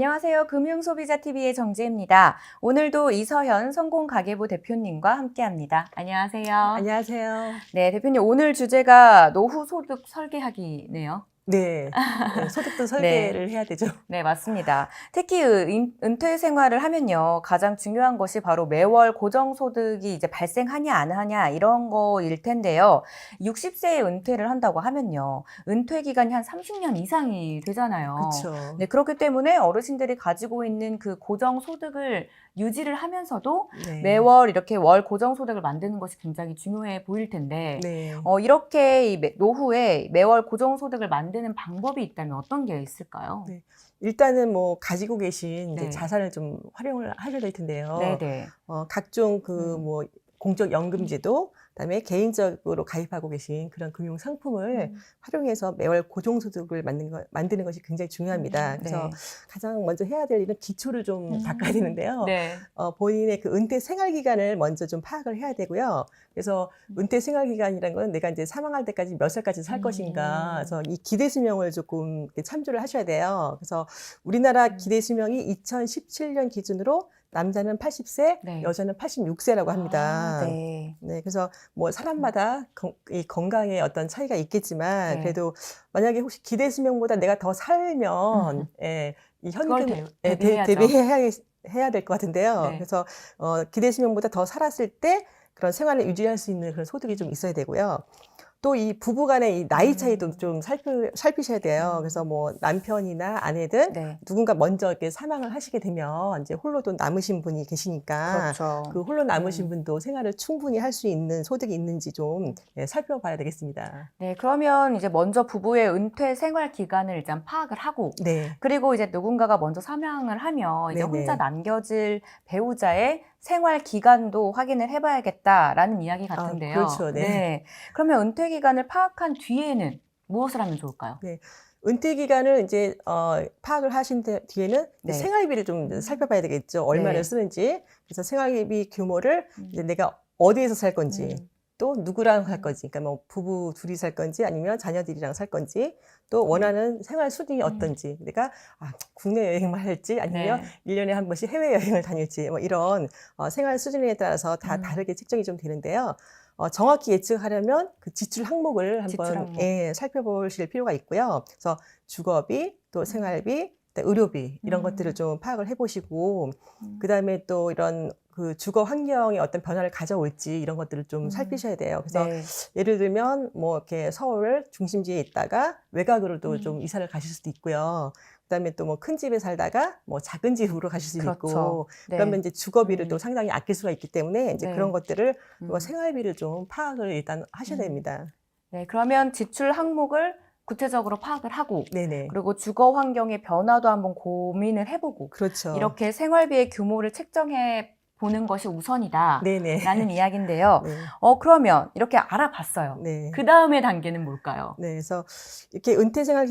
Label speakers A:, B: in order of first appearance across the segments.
A: 안녕하세요. 금융소비자TV의 정지혜입니다. 오늘도 이서현 성공가계부 대표님과 함께합니다. 안녕하세요.
B: 안녕하세요.
A: 네, 대표님 오늘 주제가 노후 소득 설계하기네요.
B: 네, 네, 소득도
A: 네.
B: 설계를 해야 되죠.
A: 네, 맞습니다. 특히 은퇴 생활을 하면요. 가장 중요한 것이 바로 매월 고정소득이 이제 발생하냐 안 하냐 이런 거일 텐데요. 60세에 은퇴를 한다고 하면요. 은퇴 기간이 한 30년 이상이 되잖아요.
B: 그렇죠.
A: 네, 그렇기 때문에 어르신들이 가지고 있는 그 고정소득을 유지를 하면서도
B: 네.
A: 매월 이렇게 월 고정소득을 만드는 것이 굉장히 중요해 보일 텐데
B: 네.
A: 이렇게 노후에 매월 고정소득을 만드는 방법이 있다면 어떤 게 있을까요?
B: 네. 일단은 뭐 가지고 계신 이제
A: 네.
B: 자산을 좀 활용을 하셔야 될 텐데요.
A: 네네.
B: 각종 그 뭐 공적연금제도, 그다음에 개인적으로 가입하고 계신 그런 금융 상품을 활용해서 매월 고정소득을 만드는 것이 굉장히 중요합니다. 그래서
A: 네.
B: 가장 먼저 해야 될 일은 기초를 좀 닦아야 되는데요.
A: 네.
B: 본인의 그 은퇴 생활 기간을 먼저 좀 파악을 해야 되고요. 그래서 은퇴 생활 기간이라는 건 내가 이제 사망할 때까지 몇 살까지 살 것인가. 그래서 이 기대 수명을 조금 이렇게 참조를 하셔야 돼요. 그래서 우리나라 기대 수명이 2017년 기준으로 남자는 80세,
A: 네.
B: 여자는 86세라고 합니다.
A: 아, 네.
B: 네, 그래서 뭐 사람마다 이 건강에 어떤 차이가 있겠지만,
A: 네.
B: 그래도 만약에 혹시 기대 수명보다 내가 더 살면, 이
A: 그걸
B: 현금
A: 대비해야죠.
B: 대비해야 될 것 같은데요.
A: 네.
B: 그래서 기대 수명보다 더 살았을 때 그런 생활을 유지할 수 있는 그런 소득이 좀 있어야 되고요. 또 이 부부 간의 이 나이 차이도 좀 살피셔야 돼요. 그래서 뭐 남편이나 아내든
A: 네.
B: 누군가 먼저 이렇게 사망을 하시게 되면 이제 홀로 또 남으신 분이 계시니까
A: 그렇죠.
B: 그 홀로 남으신 분도 생활을 충분히 할 수 있는 소득이 있는지 좀 살펴봐야 되겠습니다.
A: 네, 그러면 이제 먼저 부부의 은퇴 생활 기간을 일단 파악을 하고,
B: 네.
A: 그리고 이제 누군가가 먼저 사망을 하면 이제 혼자
B: 네네.
A: 남겨질 배우자의 생활 기간도 확인을 해봐야겠다라는 이야기 같은데요.
B: 그렇죠. 네.
A: 네. 그러면 은퇴 기간을 파악한 뒤에는 무엇을 하면 좋을까요?
B: 네. 은퇴 기간을 이제 파악을 하신 뒤에는
A: 네.
B: 생활비를 좀 살펴봐야 되겠죠. 얼마를
A: 네.
B: 쓰는지. 그래서 생활비 규모를 이제 내가 어디에서 살 건지, 또 누구랑 살 건지, 그러니까 뭐 부부 둘이 살 건지 아니면 자녀들이랑 살 건지, 또 원하는 생활 수준이 어떤지, 내가 국내 여행만 할지 아니면
A: 네.
B: 1년에 한 번씩 해외 여행을 다닐지, 뭐 이런 생활 수준에 따라서 다 다르게 책정이 좀 되는데요. 정확히 예측하려면 그 지출 항목을
A: 지출
B: 한번
A: 항목.
B: 살펴보실 필요가 있고요. 그래서 주거비, 또 생활비, 또 의료비 이런 것들을 좀 파악을 해보시고, 그다음에 또 이런 그 주거 환경에 어떤 변화를 가져올지 이런 것들을 좀 살피셔야 돼요. 그래서
A: 네.
B: 예를 들면 뭐 이렇게 서울 중심지에 있다가 외곽으로도 좀 이사를 가실 수도 있고요. 그다음에 또 뭐 큰 집에 살다가 뭐 작은 집으로 가실 수도
A: 그렇죠.
B: 있고,
A: 네.
B: 그러면 이제 주거비를 또 상당히 아낄 수가 있기 때문에 이제
A: 네.
B: 그런 것들을 생활비를 좀 파악을 일단 하셔야 됩니다.
A: 네, 그러면 지출 항목을 구체적으로 파악을 하고,
B: 네네.
A: 그리고 주거 환경의 변화도 한번 고민을 해보고,
B: 그렇죠.
A: 이렇게 생활비의 규모를 책정해 보는 것이 우선이다.
B: 네네.
A: 라는 이야기인데요.
B: 네.
A: 그러면 이렇게 알아봤어요.
B: 네.
A: 그 다음의 단계는 뭘까요?
B: 네, 그래서 이렇게 은퇴 생활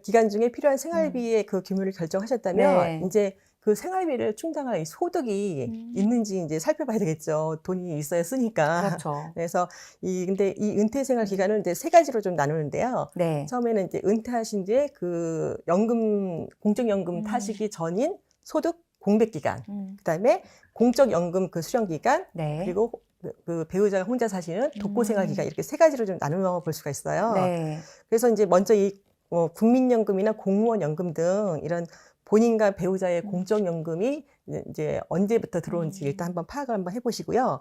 B: 기간 중에 필요한 생활비의 그 규모를 결정하셨다면
A: 네.
B: 이제 그 생활비를 충당할 이 소득이 있는지 이제 살펴봐야 되겠죠. 돈이 있어야 쓰니까.
A: 그렇죠.
B: 그래서 근데 이 은퇴 생활 기간을 이제 세 가지로 좀 나누는데요.
A: 네.
B: 처음에는 이제 은퇴하신 뒤에 그 공적연금 타시기 전인 소득 공백 기간, 그다음에 공적연금 그 수령 기간,
A: 네.
B: 그리고 그 배우자가 혼자 사시는 독고 생활 기간, 이렇게 세 가지로 좀 나누어 볼 수가 있어요.
A: 네.
B: 그래서 이제 먼저 이 국민연금이나 공무원연금 등 이런 본인과 배우자의 공적연금이 이제 언제부터 들어온지 일단 한번 파악을 한번 해보시고요.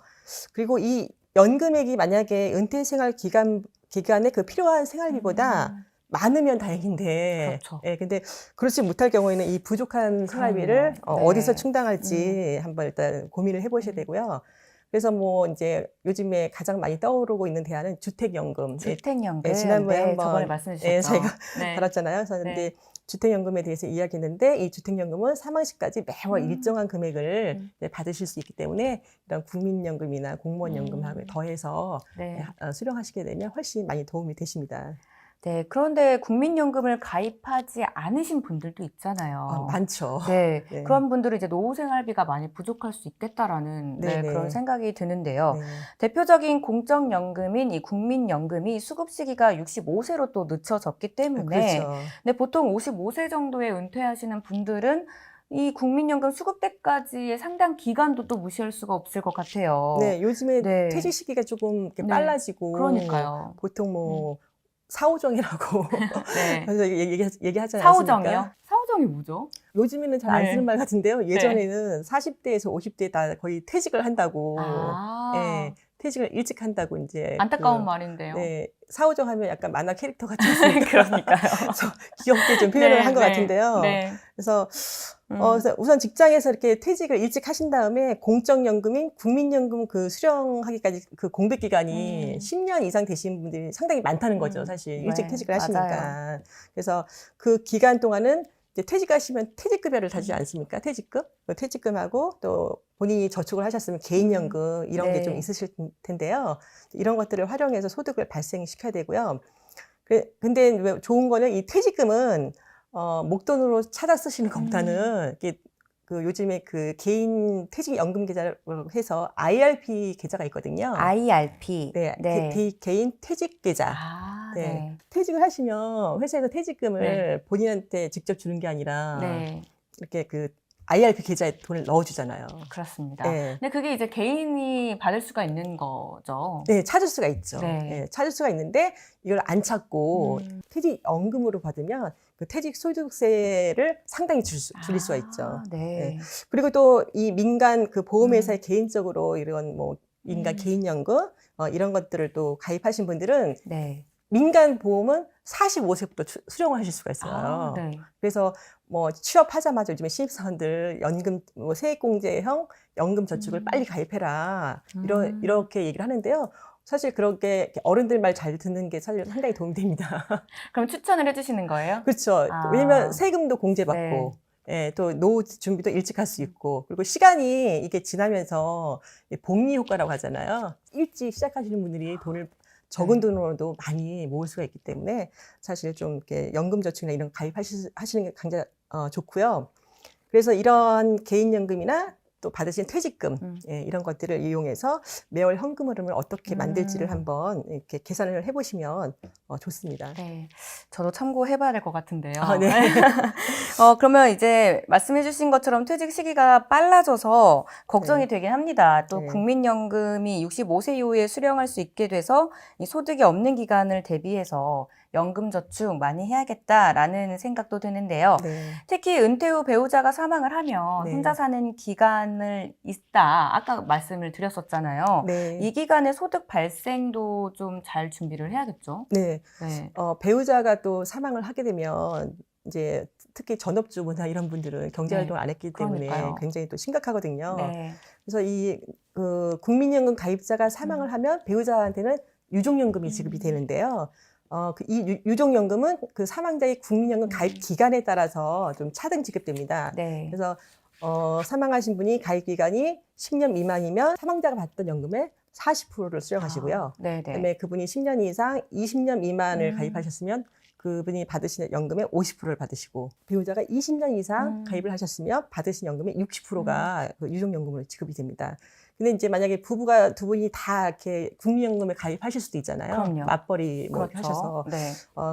B: 그리고 이 연금액이 만약에 은퇴 생활 기간에 그 필요한 생활비보다 많으면 다행인데,
A: 그렇죠.
B: 예, 근데 그렇지 못할 경우에는 이 부족한 생활비를
A: 그럼요. 네.
B: 어디서 충당할지 한번 일단 고민을 해보셔야 되고요. 그래서 뭐 이제 요즘에 가장 많이 떠오르고 있는 대안은 주택연금.
A: 주택연금.
B: 지난번에
A: 네,
B: 한번
A: 저번에 말씀해
B: 저희가
A: 주셨죠. 네.
B: 다뤘잖아요. 그래서
A: 네.
B: 근데 주택연금에 대해서 이야기했는데 이 주택연금은 사망시까지 매월 일정한 금액을 이제 받으실 수 있기 때문에 이런 국민연금이나 공무원연금하고 더해서
A: 네.
B: 수령하시게 되면 훨씬 많이 도움이 되십니다.
A: 네, 그런데 국민연금을 가입하지 않으신 분들도 있잖아요.
B: 많죠.
A: 네,
B: 네.
A: 그런 분들은 이제 노후 생활비가 많이 부족할 수 있겠다라는 네,
B: 네네.
A: 그런 생각이 드는데요.
B: 네.
A: 대표적인 공적연금인 이 국민연금이 수급 시기가 65세로 또 늦춰졌기 때문에
B: 그렇죠.
A: 근데 보통 55세 정도에 은퇴하시는 분들은 이 국민연금 수급 때까지의 상당 기간도 또 무시할 수가 없을 것 같아요.
B: 네, 요즘에
A: 네.
B: 퇴직 시기가 조금 이렇게
A: 네.
B: 빨라지고
A: 그러니까요.
B: 보통 뭐 사오정이라고
A: 네.
B: 그래서 얘기하지 않습니까?
A: 사오정이요? 사오정이 뭐죠?
B: 요즘에는 잘 안
A: 네.
B: 쓰는 말 같은데요.
A: 네.
B: 예전에는 40대에서 50대 다 거의 퇴직을 한다고,
A: 아.
B: 예, 퇴직을 일찍 한다고 이제
A: 안타까운 말인데요.
B: 네, 사오정 하면 약간 만화 캐릭터 같지 않습니까?
A: 그러니까요.
B: 그래서 귀엽게 좀 표현을
A: 네,
B: 한 것
A: 네,
B: 같은데요.
A: 네.
B: 그래서
A: 음.
B: 그래서 우선 직장에서 이렇게 퇴직을 일찍 하신 다음에 공적연금인 국민연금 그 수령하기까지 그 공백 기간이 10년 이상 되신 분들이 상당히 많다는 거죠. 사실 일찍
A: 네,
B: 퇴직을
A: 맞아요.
B: 하시니까. 그래서 그 기간 동안은 이제 퇴직하시면 퇴직급여를 타지 않습니까? 퇴직금? 그 퇴직금하고 또 본인이 저축을 하셨으면 개인연금 이런 게 좀
A: 네.
B: 있으실 텐데요. 이런 것들을 활용해서 소득을 발생시켜야 되고요. 근데 왜 좋은 거는 이 퇴직금은 목돈으로 찾아 쓰시는 것보다는 이게 그 요즘에 그 개인 퇴직연금 계좌로 해서 IRP 계좌가 있거든요.
A: IRP.
B: 네,
A: 네.
B: 개인 퇴직 계좌.
A: 아,
B: 네.
A: 네.
B: 퇴직을 하시면 회사에서 퇴직금을
A: 네.
B: 본인한테 직접 주는 게 아니라
A: 네.
B: 이렇게 그 IRP 계좌에 돈을 넣어주잖아요.
A: 그렇습니다.
B: 네.
A: 근데 그게 이제 개인이 받을 수가 있는 거죠.
B: 네, 찾을 수가 있죠.
A: 네.
B: 네, 찾을 수가 있는데 이걸 안 찾고
A: 음.
B: 퇴직연금으로 받으면 그 퇴직소득세를 상당히 줄일 수가 있죠.
A: 네.
B: 네. 그리고 또 이 민간 그 보험회사에
A: 음.
B: 개인적으로 이런 뭐 민간 개인연금 이런 것들을 또 가입하신 분들은
A: 네.
B: 민간 보험은 45세부터 수령을 하실 수가
A: 아,
B: 있어요.
A: 네.
B: 그래서 뭐 취업하자마자 요즘에 신입사원들 연금 뭐 세액공제형 연금 저축을 빨리 가입해라 이렇게 얘기를 하는데요. 사실 그렇게 어른들 말 잘 듣는 게 사실 상당히 도움이 됩니다.
A: 그럼 추천을 해주시는 거예요?
B: 그렇죠.
A: 아.
B: 왜냐면 세금도 공제받고, 예, 또 노후 준비도 일찍 할 수 있고, 그리고 시간이 이게 지나면서 복리 효과라고 하잖아요. 일찍 시작하시는 분들이 돈을 적은 돈으로도 많이 모을 수가 있기 때문에 사실 좀 이렇게 연금저축이나 이런 가입하시는 게 굉장히 좋고요. 그래서 이런 개인연금이나 또 받으신 퇴직금 예, 이런 것들을 이용해서 매월 현금 흐름을 어떻게 만들지를 한번 이렇게 계산을 해보시면 좋습니다.
A: 네. 저도 참고해봐야 될 것 같은데요.
B: 아, 네.
A: 그러면 이제 말씀해주신 것처럼 퇴직 시기가 빨라져서 걱정이
B: 네.
A: 되긴 합니다. 또
B: 네.
A: 국민연금이 65세 이후에 수령할 수 있게 돼서 이 소득이 없는 기간을 대비해서 연금저축 많이 해야겠다라는 생각도 드는데요.
B: 네.
A: 특히 은퇴 후 배우자가 사망을 하면
B: 네.
A: 혼자 사는 기간을 있다. 아까 말씀을 드렸었잖아요.
B: 네.
A: 이 기간에 소득 발생도 좀 잘 준비를 해야겠죠?
B: 네.
A: 네.
B: 배우자가 또 사망을 하게 되면 이제 특히 전업주부나 이런 분들은 경제활동을 안 했기 때문에
A: 그러니까요.
B: 굉장히 또 심각하거든요.
A: 네.
B: 그래서 그 국민연금 가입자가 사망을 하면 배우자한테는 유족연금이 지급이 되는데요. 이 유족연금은 그 사망자의 국민연금 가입 기간에 따라서 좀 차등 지급됩니다.
A: 네.
B: 그래서 사망하신 분이 가입 기간이 10년 미만이면 사망자가 받던 연금의 40%를 수령하시고요.
A: 네네.
B: 그다음에 그분이 10년 이상 20년 미만을 가입하셨으면 그분이 받으시는 연금의 50%를 받으시고 배우자가 20년 이상 가입을 하셨으면 받으신 연금의 60%가 그 유족연금으로 지급이 됩니다. 근데 이제 만약에 부부가 두 분이 다 이렇게 국민연금에 가입하실 수도 있잖아요.
A: 그럼요.
B: 맞벌이 뭐
A: 그렇죠.
B: 하셔서.
A: 네.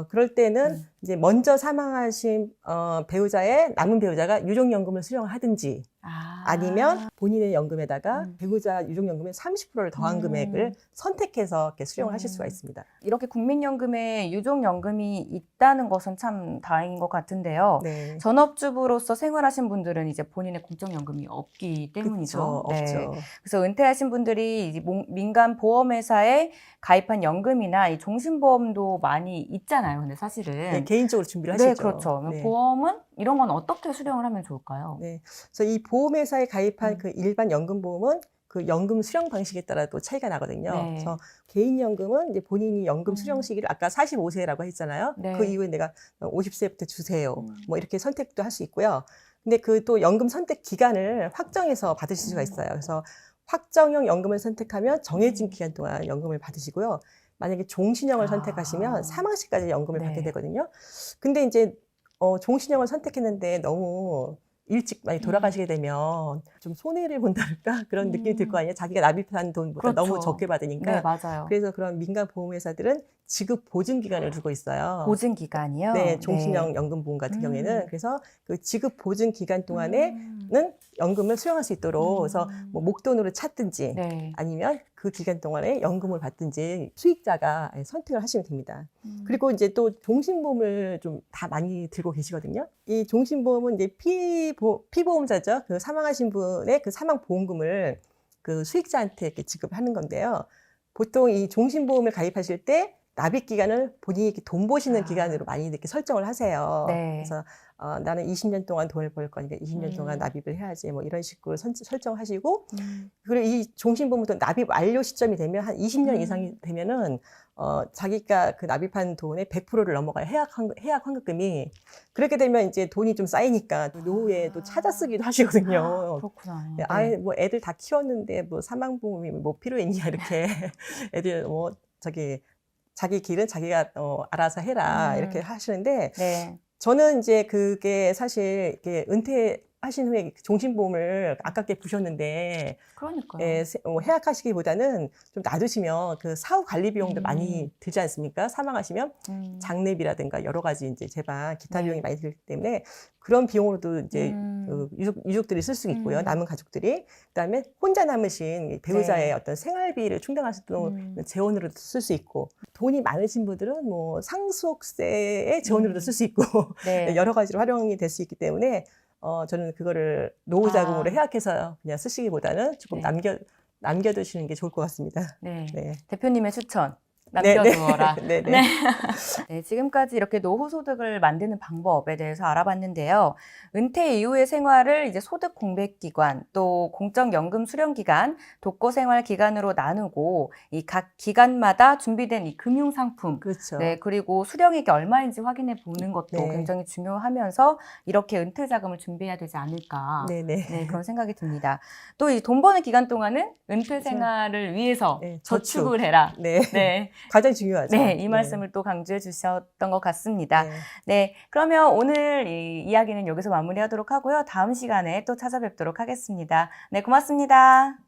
B: 그럴 때는 이제 먼저 사망하신 배우자의 남은 배우자가 유족연금을 수령을 하든지 아니면 본인의 연금에다가 배우자 유족연금의 30%를 더한 금액을 선택해서 이렇게 수령을 하실 수가 있습니다.
A: 이렇게 국민연금에 유족연금이 있다는 것은 참 다행인 것 같은데요.
B: 네.
A: 전업주부로서 생활하신 분들은 이제 본인의 공적연금이 없기 때문이죠.
B: 그쵸, 없죠.
A: 그래서 은퇴하신 분들이 이제 민간 보험회사에 가입한 연금이나 이 종신보험도 많이 있잖아요. 근데 사실은.
B: 네, 개인적으로 준비를 하시죠.
A: 네, 그렇죠.
B: 네.
A: 보험은 이런 건 어떻게 수령을 하면 좋을까요?
B: 네. 그래서 이 보험회사에 가입한 그 일반 연금보험은 그 연금 수령 방식에 따라 또 차이가 나거든요.
A: 네.
B: 그래서 개인연금은 이제 본인이 연금 수령 시기를 아까 45세라고 했잖아요.
A: 네.
B: 그 이후에 내가 50세부터 주세요. 뭐 이렇게 선택도 할 수 있고요. 근데 그 또 연금 선택 기간을 확정해서 받으실 수가 있어요. 그래서 확정형 연금을 선택하면 정해진 기간 동안 연금을 받으시고요. 만약에 종신형을
A: 아.
B: 선택하시면 사망 시까지 연금을 받게
A: 네.
B: 되거든요. 근데 이제 종신형을 선택했는데 너무 일찍 많이 돌아가시게 되면 좀 손해를 본달까 그런 느낌이 들 거 아니에요. 자기가 납입한 돈보다 너무
A: 그렇죠.
B: 적게
A: 네,
B: 받으니까.
A: 맞아요.
B: 그래서 그런 민간 보험회사들은 지급 보증 기간을 두고 있어요.
A: 보증 기간이요?
B: 네, 종신형 연금보험 같은 경우에는. 그래서 그 지급 보증 기간 동안에는 연금을 수령할 수 있도록 그래서 뭐 목돈으로 찾든지
A: 네.
B: 아니면 그 기간 동안에 연금을 받든지 수익자가 선택을 하시면 됩니다. 그리고 이제 또 종신보험을 좀 다 많이 들고 계시거든요. 이 종신보험은 이제 피보험자죠. 그 사망하신 분의 그 사망보험금을 그 수익자한테 이렇게 지급하는 건데요. 보통 이 종신보험을 가입하실 때 납입 기간을 본인이 이렇게 돈 버시는 기간으로 많이 이렇게 설정을 하세요.
A: 네.
B: 그래서 나는 20년 동안 돈을 벌 거니까 20년 동안 납입을 해야지 뭐 이런 식으로 설정하시고 그리고 이 종신보험도 납입 완료 시점이 되면 한 20년 이상이 되면은 자기가 그 납입한 돈의 100%를 넘어가요. 해약 환급금이. 그렇게 되면 이제 돈이 좀 쌓이니까 또 노후에 또 찾아쓰기도 하시거든요.
A: 그렇구나.
B: 네, 아예 뭐 애들 다 키웠는데 뭐 사망보험이 뭐 필요했냐 이렇게 애들 뭐 자기 길은 자기가 알아서 해라 이렇게 하시는데
A: 네.
B: 저는 이제 그게 사실 이렇게 은퇴하신 후에 종신보험을 아깝게 부셨는데
A: 그러니까요.
B: 해약하시기보다는 좀 놔두시면 그 사후 관리 비용도 많이 들지 않습니까? 사망하시면 장례비라든가 여러 가지 이제 재반 기타
A: 네.
B: 비용이 많이 들기 때문에 그런 비용으로도 이제 그 유족들이 쓸 수 있고요. 남은 가족들이. 그다음에 혼자 남으신 배우자의
A: 네.
B: 어떤 생활비를 충당할 수 있는 재원으로도 쓸 수 있고 돈이 많으신 분들은 뭐 상속세의 재원으로도 쓸 수 있고
A: 네.
B: 여러 가지로 활용이 될 수 있기 때문에 저는 그거를 노후 자금으로 해약해서 그냥 쓰시기보다는 조금
A: 네.
B: 남겨두시는 게 좋을 것 같습니다.
A: 네.
B: 네.
A: 대표님의 추천.
B: 네,
A: 남겨두어라.
B: 네, 네.
A: 네. 네, 지금까지 이렇게 노후 소득을 만드는 방법에 대해서 알아봤는데요. 은퇴 이후의 생활을 이제 소득 공백 기간, 또 공적 연금 수령 기간, 독거 생활 기간으로 나누고 이 각 기간마다 준비된 이 금융 상품,
B: 그렇죠.
A: 네, 그리고 수령액이 얼마인지 확인해 보는 것도
B: 네.
A: 굉장히 중요하면서 이렇게 은퇴 자금을 준비해야 되지 않을까.
B: 네, 네.
A: 네, 그런 생각이 듭니다. 또 이 돈 버는 기간 동안은 은퇴 생활을 위해서
B: 네,
A: 저축을 해라.
B: 네.
A: 네.
B: 가장 중요하죠.
A: 네, 이 말씀을 또 강조해 주셨던 것 같습니다.
B: 네.
A: 네, 그러면 오늘 이 이야기는 여기서 마무리하도록 하고요. 다음 시간에 또 찾아뵙도록 하겠습니다. 네, 고맙습니다.